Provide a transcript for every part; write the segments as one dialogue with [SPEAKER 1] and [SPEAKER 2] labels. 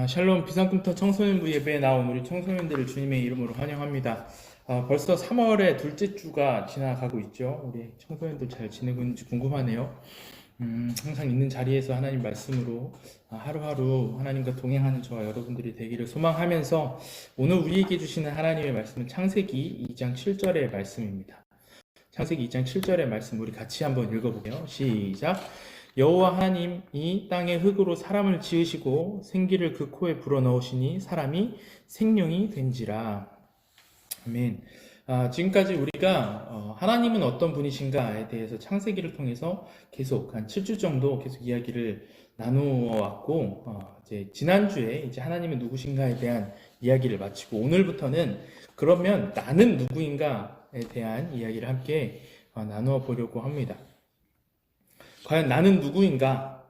[SPEAKER 1] 샬롬 비상금터 청소년부 예배에 나온 우리 청소년들을 주님의 이름으로 환영합니다. 벌써 3월의 둘째 주가 지나가고 있죠. 우리 청소년들 잘 지내고 있는지 궁금하네요. 항상 있는 자리에서 하나님 말씀으로 하루하루 하나님과 동행하는 저와 여러분들이 되기를 소망하면서 오늘 우리에게 주시는 하나님의 말씀은 창세기 2장 7절의 말씀입니다. 창세기 2장 7절의 말씀 우리 같이 한번 읽어볼게요. 시작. 여호와 하나님이 땅의 흙으로 사람을 지으시고 생기를 그 코에 불어넣으시니 사람이 생명이 된지라. 아멘. 지금까지 우리가 하나님은 어떤 분이신가에 대해서 창세기를 통해서 계속 한 7주 정도 계속 이야기를 나누어 왔고, 이제 지난주에 이제 하나님은 누구신가에 대한 이야기를 마치고 오늘부터는 그러면 나는 누구인가에 대한 이야기를 함께 나누어 보려고 합니다. 과연 나는 누구인가?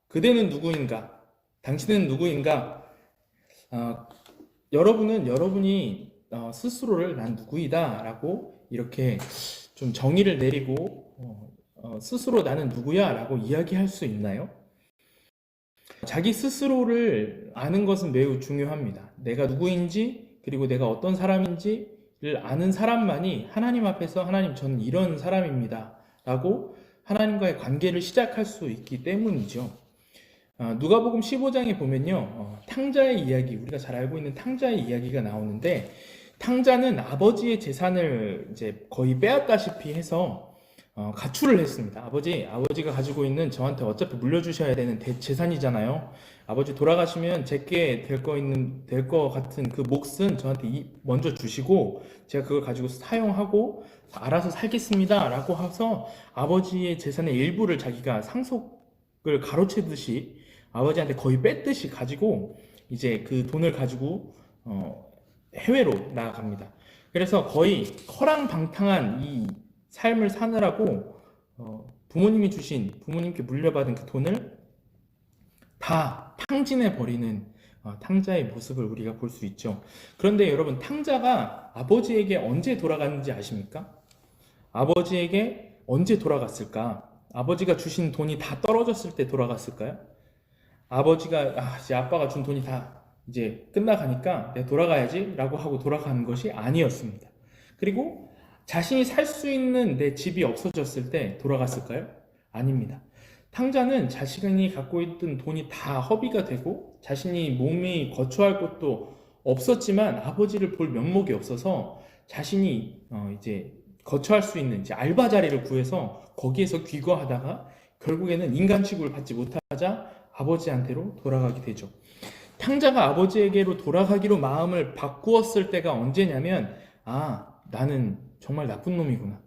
[SPEAKER 1] 그대는 누구인가? 당신은 누구인가? 여러분이 스스로를 난 누구이다 라고 이렇게 좀 정의를 내리고 스스로 나는 누구야 라고 이야기할 수 있나요? 자기 스스로를 아는 것은 매우 중요합니다. 내가 누구인지 그리고 내가 어떤 사람인지를 아는 사람만이 하나님 앞에서 하나님 저는 이런 사람입니다 라고 하나님과의 관계를 시작할 수 있기 때문이죠. 누가복음 15장에 보면요, 탕자의 이야기, 우리가 잘 알고 있는 탕자의 이야기가 나오는데, 탕자는 아버지의 재산을 이제 거의 빼앗다시피 해서 가출을 했습니다. 아버지가 가지고 있는 저한테 어차피 물려주셔야 되는 재산이잖아요. 아버지 돌아가시면 제게 될 거 같은 그 몫은 저한테 먼저 주시고 제가 그걸 가지고 사용하고 알아서 살겠습니다 라고 해서 아버지의 재산의 일부를 자기가 상속을 가로채듯이 아버지한테 거의 뺐듯이 가지고 이제 그 돈을 가지고 해외로 나아갑니다. 그래서 거의 허랑방탕한 이 삶을 사느라고 부모님께 물려받은 그 돈을 다 탕진해 버리는 탕자의 모습을 우리가 볼 수 있죠. 그런데 여러분, 탕자가 아버지에게 언제 돌아갔는지 아십니까? 아버지에게 언제 돌아갔을까? 아버지가 주신 돈이 다 떨어졌을 때 돌아갔을까요? 이제 아빠가 준 돈이 다 이제 끝나가니까 내가 돌아가야지 라고 하고 돌아가는 것이 아니었습니다. 그리고 자신이 살 수 있는 내 집이 없어졌을 때 돌아갔을까요? 아닙니다. 탕자는 자신이 갖고 있던 돈이 다 허비가 되고 자신이 몸이 거처할 곳도 없었지만 아버지를 볼 면목이 없어서 자신이 이제 거처할 수 있는 이제 알바 자리를 구해서 거기에서 귀거하다가 결국에는 인간 취급을 받지 못하자 아버지한테로 돌아가게 되죠. 탕자가 아버지에게로 돌아가기로 마음을 바꾸었을 때가 언제냐면 나는 정말 나쁜 놈이구나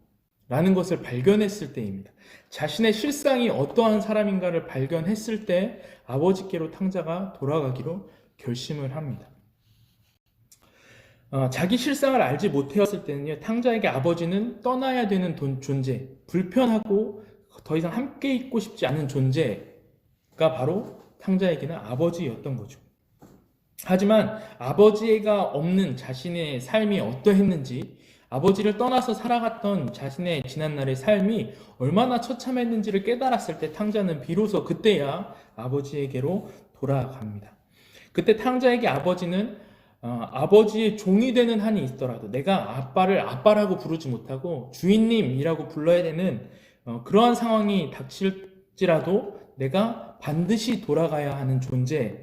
[SPEAKER 1] 라는 것을 발견했을 때입니다. 자신의 실상이 어떠한 사람인가를 발견했을 때 아버지께로 탕자가 돌아가기로 결심을 합니다. 자기 실상을 알지 못했을 때는요, 탕자에게 아버지는 떠나야 되는 존재, 불편하고 더 이상 함께 있고 싶지 않은 존재가 바로 탕자에게는 아버지였던 거죠. 하지만 아버지가 없는 자신의 삶이 어떠했는지, 아버지를 떠나서 살아갔던 자신의 지난날의 삶이 얼마나 처참했는지를 깨달았을 때 탕자는 비로소 그때야 아버지에게로 돌아갑니다. 그때 탕자에게 아버지는 아버지의 종이 되는 한이 있더라도 내가 아빠를 아빠라고 부르지 못하고 주인님이라고 불러야 되는 그러한 상황이 닥칠지라도 내가 반드시 돌아가야 하는 존재가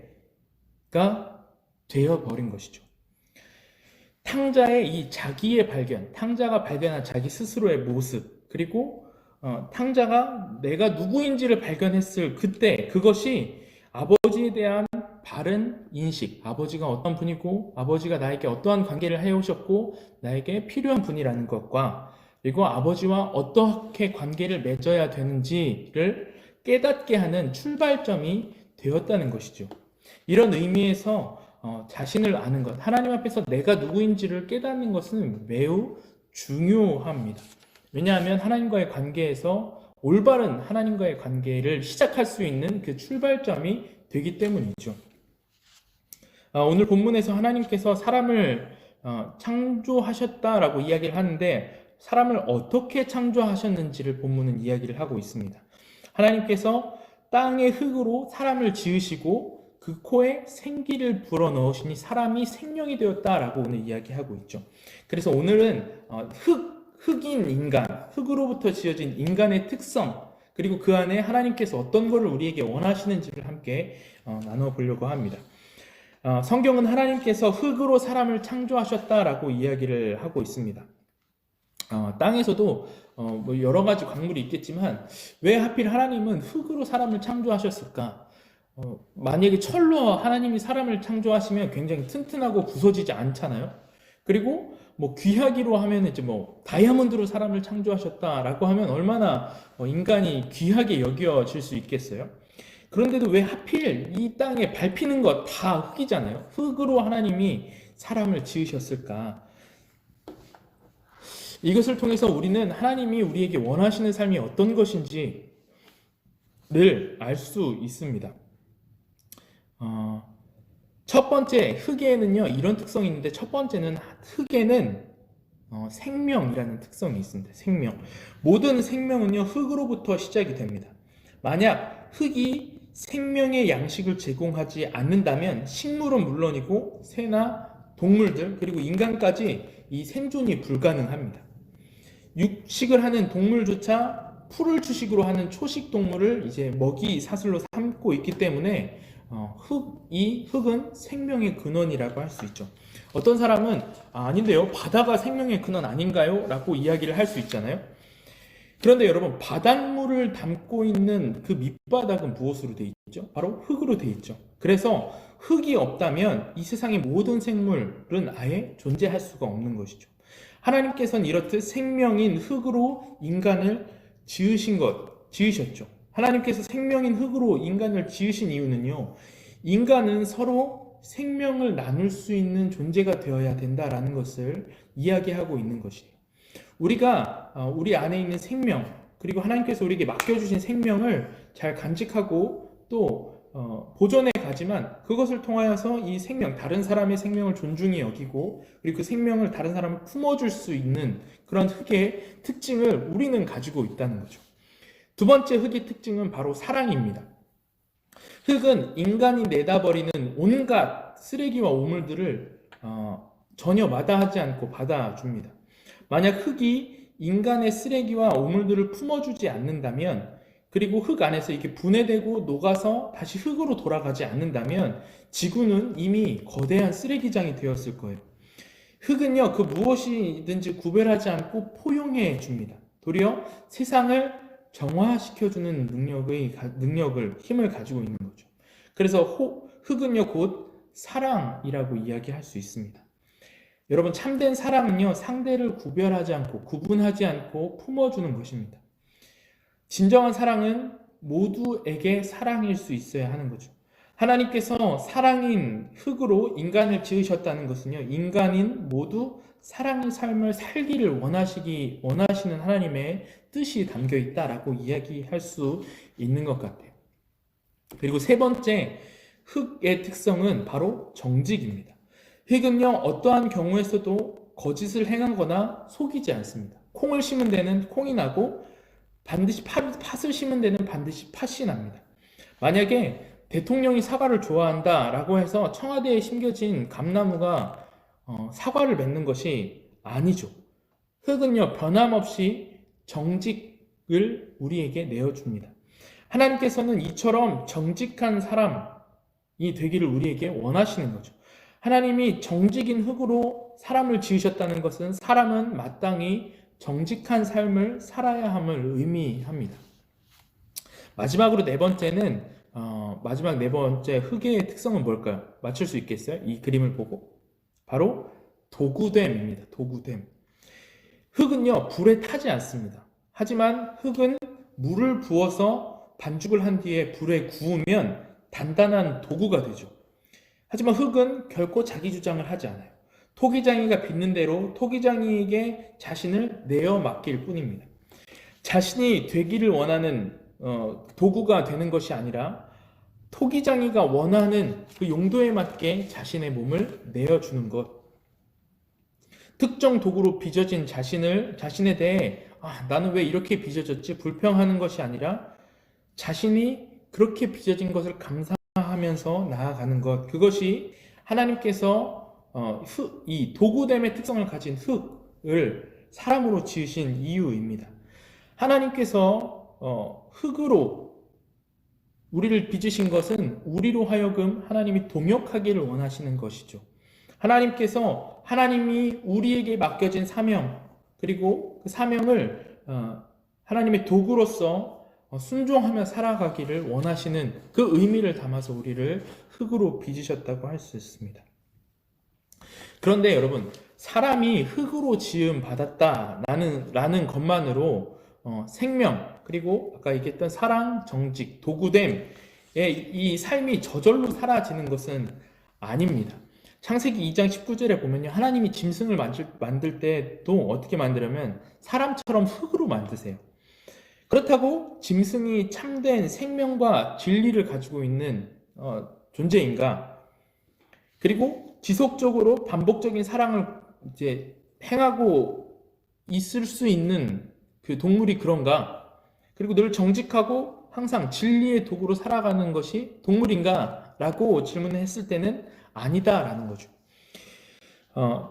[SPEAKER 1] 되어버린 것이죠. 탕자의 이 자기의 발견, 탕자가 발견한 자기 스스로의 모습, 그리고 탕자가 내가 누구인지를 발견했을 그때, 그것이 아버지에 대한 바른 인식, 아버지가 어떤 분이고 아버지가 나에게 어떠한 관계를 해오셨고 나에게 필요한 분이라는 것과 그리고 아버지와 어떻게 관계를 맺어야 되는지를 깨닫게 하는 출발점이 되었다는 것이죠. 이런 의미에서 자신을 아는 것, 하나님 앞에서 내가 누구인지를 깨닫는 것은 매우 중요합니다. 왜냐하면 하나님과의 관계에서 올바른 하나님과의 관계를 시작할 수 있는 그 출발점이 되기 때문이죠. 오늘 본문에서 하나님께서 사람을 창조하셨다라고 이야기를 하는데 사람을 어떻게 창조하셨는지를 본문은 이야기를 하고 있습니다. 하나님께서 땅의 흙으로 사람을 지으시고 그 코에 생기를 불어넣으시니 사람이 생명이 되었다라고 오늘 이야기하고 있죠. 그래서 오늘은 흙인 인간, 흙으로부터 지어진 인간의 특성, 그리고 그 안에 하나님께서 어떤 것을 우리에게 원하시는지를 함께 나눠보려고 합니다. 성경은 하나님께서 흙으로 사람을 창조하셨다라고 이야기를 하고 있습니다. 땅에서도 뭐 여러 가지 광물이 있겠지만 왜 하필 하나님은 흙으로 사람을 창조하셨을까? 만약에 철로 하나님이 사람을 창조하시면 굉장히 튼튼하고 부서지지 않잖아요. 그리고 뭐 귀하기로 하면 이제 뭐 다이아몬드로 사람을 창조하셨다라고 하면 얼마나 인간이 귀하게 여겨질 수 있겠어요? 그런데도 왜 하필 이 땅에 밟히는 것 다 흙이잖아요. 흙으로 하나님이 사람을 지으셨을까? 이것을 통해서 우리는 하나님이 우리에게 원하시는 삶이 어떤 것인지를 알 수 있습니다. 첫 번째, 흙에는요, 이런 특성이 있는데, 첫 번째는 흙에는 생명이라는 특성이 있습니다. 생명. 모든 생명은요, 흙으로부터 시작이 됩니다. 만약 흙이 생명의 양식을 제공하지 않는다면 식물은 물론이고 새나 동물들 그리고 인간까지 이 생존이 불가능합니다. 육식을 하는 동물조차 풀을 주식으로 하는 초식 동물을 이제 먹이 사슬로 삼고 있기 때문에 이 흙은 생명의 근원이라고 할 수 있죠. 어떤 사람은 아닌데요, 바다가 생명의 근원 아닌가요? 라고 이야기를 할 수 있잖아요. 그런데 여러분, 바닷물을 담고 있는 그 밑바닥은 무엇으로 되어 있죠? 바로 흙으로 되어 있죠. 그래서 흙이 없다면 이 세상의 모든 생물은 아예 존재할 수가 없는 것이죠. 하나님께서는 이렇듯 생명인 흙으로 인간을 지으셨죠. 하나님께서 생명인 흙으로 인간을 지으신 이유는요, 인간은 서로 생명을 나눌 수 있는 존재가 되어야 된다라는 것을 이야기하고 있는 것이에요. 우리가 우리 안에 있는 생명, 그리고 하나님께서 우리에게 맡겨주신 생명을 잘 간직하고 또 보존해 가지만 그것을 통하여서 이 생명, 다른 사람의 생명을 존중히 여기고 그리고 그 생명을 다른 사람을 품어줄 수 있는 그런 흙의 특징을 우리는 가지고 있다는 거죠. 두 번째 흙의 특징은 바로 사랑입니다. 흙은 인간이 내다버리는 온갖 쓰레기와 오물들을 전혀 마다하지 않고 받아줍니다. 만약 흙이 인간의 쓰레기와 오물들을 품어주지 않는다면, 그리고 흙 안에서 이게 분해되고 녹아서 다시 흙으로 돌아가지 않는다면 지구는 이미 거대한 쓰레기장이 되었을 거예요. 흙은요, 그 무엇이든지 구별하지 않고 포용해 줍니다. 도리어 세상을 정화시켜주는 힘을 가지고 있는 거죠. 그래서 흙은요, 곧 사랑이라고 이야기할 수 있습니다. 여러분, 참된 사랑은요, 상대를 구별하지 않고 구분하지 않고 품어주는 것입니다. 진정한 사랑은 모두에게 사랑일 수 있어야 하는 거죠. 하나님께서 사랑인 흙으로 인간을 지으셨다는 것은요, 인간인 모두 사랑의 삶을 살기를 원하시는 하나님의 뜻이 담겨 있다라고 이야기할 수 있는 것 같아요. 그리고 세 번째, 흙의 특성은 바로 정직입니다. 흙은요, 어떠한 경우에서도 거짓을 행하거나 속이지 않습니다. 콩을 심은 데는 콩이 나고 반드시 팥을 심은 데는 반드시 팥이 납니다. 만약에 대통령이 사과를 좋아한다라고 해서 청와대에 심겨진 감나무가 사과를 맺는 것이 아니죠. 흙은요, 변함없이 정직을 우리에게 내어줍니다. 하나님께서는 이처럼 정직한 사람이 되기를 우리에게 원하시는 거죠. 하나님이 정직인 흙으로 사람을 지으셨다는 것은 사람은 마땅히 정직한 삶을 살아야 함을 의미합니다. 마지막으로 마지막 네 번째 흙의 특성은 뭘까요? 맞출 수 있겠어요? 이 그림을 보고. 바로 도구됨입니다. 도구됨. 흙은요, 불에 타지 않습니다. 하지만 흙은 물을 부어서 반죽을 한 뒤에 불에 구우면 단단한 도구가 되죠. 하지만 흙은 결코 자기 주장을 하지 않아요. 토기장이가 빚는 대로 토기장이에게 자신을 내어 맡길 뿐입니다. 자신이 되기를 원하는 도구가 되는 것이 아니라 토기장이가 원하는 그 용도에 맞게 자신의 몸을 내어주는 것. 특정 도구로 빚어진 자신에 대해 나는 왜 이렇게 빚어졌지? 불평하는 것이 아니라 자신이 그렇게 빚어진 것을 감사하며 정직하면서 나아가는 것, 그것이 하나님께서 이 도구됨의 특성을 가진 흙을 사람으로 지으신 이유입니다. 하나님께서 흙으로 우리를 빚으신 것은 우리로 하여금 하나님이 동역하기를 원하시는 것이죠. 하나님이 우리에게 맡겨진 사명, 그리고 그 사명을 하나님의 도구로서 순종하며 살아가기를 원하시는 그 의미를 담아서 우리를 흙으로 빚으셨다고 할 수 있습니다. 그런데 여러분, 사람이 흙으로 지음 받았다라는 것만으로 생명, 그리고 아까 얘기했던 사랑, 정직, 도구됨의 이 삶이 저절로 사라지는 것은 아닙니다. 창세기 2장 19절에 보면요, 하나님이 짐승을 만들 때도 어떻게 만들냐면 사람처럼 흙으로 만드세요. 그렇다고 짐승이 참된 생명과 진리를 가지고 있는 존재인가? 그리고 지속적으로 반복적인 사랑을 이제 행하고 있을 수 있는 그 동물이 그런가? 그리고 늘 정직하고 항상 진리의 도구로 살아가는 것이 동물인가? 라고 질문을 했을 때는 아니다라는 거죠.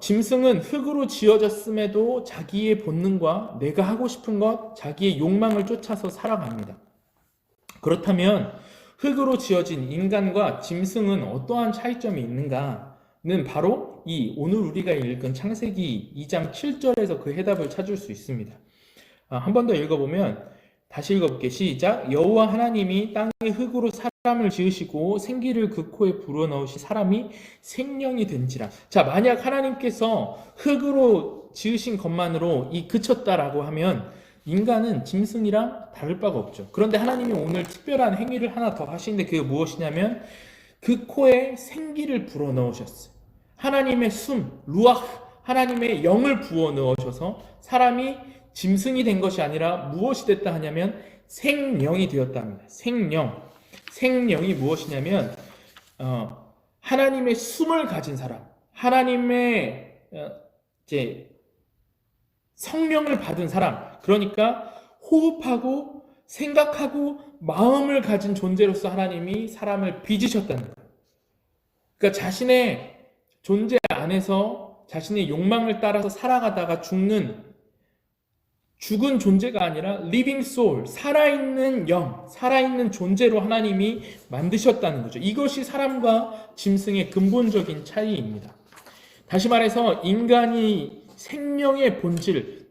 [SPEAKER 1] 짐승은 흙으로 지어졌음에도 자기의 본능과 내가 하고 싶은 것, 자기의 욕망을 쫓아서 살아갑니다. 그렇다면 흙으로 지어진 인간과 짐승은 어떠한 차이점이 있는가는 바로 이 오늘 우리가 읽은 창세기 2장 7절에서 그 해답을 찾을 수 있습니다. 한 번 더 읽어보면, 다시 읽어볼게요. 시작. 여호와 하나님이 땅의 흙으로 사람을 지으시고 생기를 그 코에 불어넣으시 사람이 생명이 된지라. 자, 만약 하나님께서 흙으로 지으신 것만으로 그쳤다라고 하면 인간은 짐승이랑 다를 바가 없죠. 그런데 하나님이 오늘 특별한 행위를 하나 더 하시는데 그게 무엇이냐면 그 코에 생기를 불어넣으셨어요. 하나님의 루아흐, 하나님의 영을 부어 넣으셔서 사람이 짐승이 된 것이 아니라 무엇이 됐다 하냐면 생명이 되었다 합니다. 생명이 무엇이냐면 하나님의 숨을 가진 사람, 하나님의 이제 성령을 받은 사람, 그러니까 호흡하고 생각하고 마음을 가진 존재로서 하나님이 사람을 빚으셨다는 거예요. 그러니까 자신의 존재 안에서 자신의 욕망을 따라서 살아가다가 죽은 존재가 아니라 living soul, 살아있는 영, 살아있는 존재로 하나님이 만드셨다는 거죠. 이것이 사람과 짐승의 근본적인 차이입니다. 다시 말해서 인간이 생명의 본질,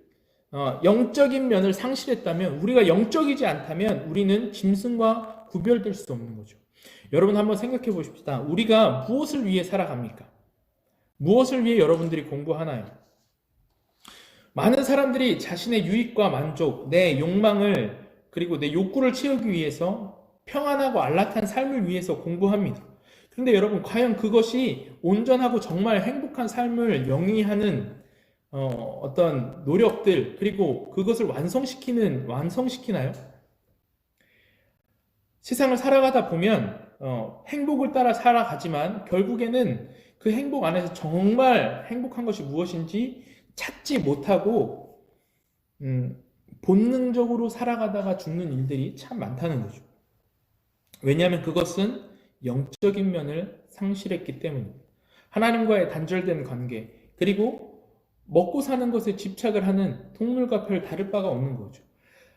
[SPEAKER 1] 영적인 면을 상실했다면, 우리가 영적이지 않다면 우리는 짐승과 구별될 수 없는 거죠. 여러분 한번 생각해 보십시다. 우리가 무엇을 위해 살아갑니까? 무엇을 위해 여러분들이 공부하나요? 많은 사람들이 자신의 유익과 만족, 내 욕망을, 그리고 내 욕구를 채우기 위해서 평안하고 안락한 삶을 위해서 공부합니다. 그런데 여러분, 과연 그것이 온전하고 정말 행복한 삶을 영위하는 어떤 노력들, 그리고 그것을 완성시키나요? 세상을 살아가다 보면 행복을 따라 살아가지만 결국에는 그 행복 안에서 정말 행복한 것이 무엇인지 찾지 못하고 본능적으로 살아가다가 죽는 일들이 참 많다는 거죠. 왜냐하면 그것은 영적인 면을 상실했기 때문입니다. 하나님과의 단절된 관계, 그리고 먹고 사는 것에 집착을 하는 동물과 별 다를 바가 없는 거죠.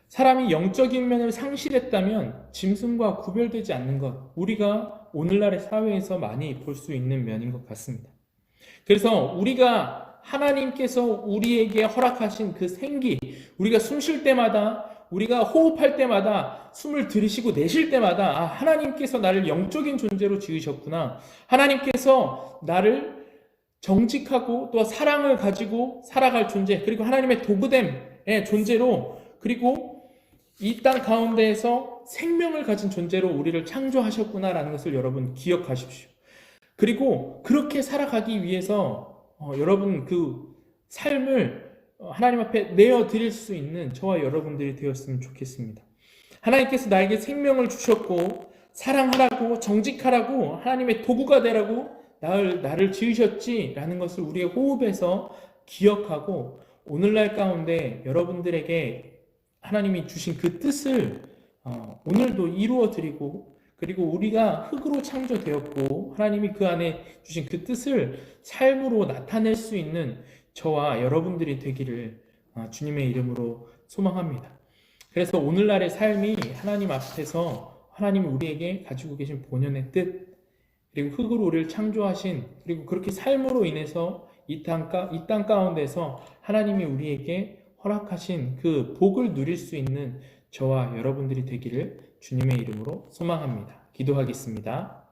[SPEAKER 1] 사람이 영적인 면을 상실했다면 짐승과 구별되지 않는 것, 우리가 오늘날의 사회에서 많이 볼 수 있는 면인 것 같습니다. 그래서 하나님께서 우리에게 허락하신 그 생기, 우리가 숨 쉴 때마다, 우리가 호흡할 때마다, 숨을 들이쉬고 내쉴 때마다 하나님께서 나를 영적인 존재로 지으셨구나. 하나님께서 나를 정직하고 또 사랑을 가지고 살아갈 존재, 그리고 하나님의 도구됨의 존재로, 그리고 이 땅 가운데에서 생명을 가진 존재로 우리를 창조하셨구나라는 것을 여러분 기억하십시오. 그리고 그렇게 살아가기 위해서 여러분 그 삶을 하나님 앞에 내어드릴 수 있는 저와 여러분들이 되었으면 좋겠습니다. 하나님께서 나에게 생명을 주셨고 사랑하라고, 정직하라고, 하나님의 도구가 되라고 나를 지으셨지라는 것을 우리의 호흡에서 기억하고 오늘날 가운데 여러분들에게 하나님이 주신 그 뜻을 오늘도 이루어드리고, 그리고 우리가 흙으로 창조되었고 하나님이 그 안에 주신 그 뜻을 삶으로 나타낼 수 있는 저와 여러분들이 되기를 주님의 이름으로 소망합니다. 그래서 오늘날의 삶이 하나님 앞에서 하나님이 우리에게 가지고 계신 본연의 뜻, 그리고 흙으로 우리를 창조하신, 그리고 그렇게 삶으로 인해서 이 땅 가운데서 하나님이 우리에게 허락하신 그 복을 누릴 수 있는 저와 여러분들이 되기를 주님의 이름으로 소망합니다. 기도하겠습니다.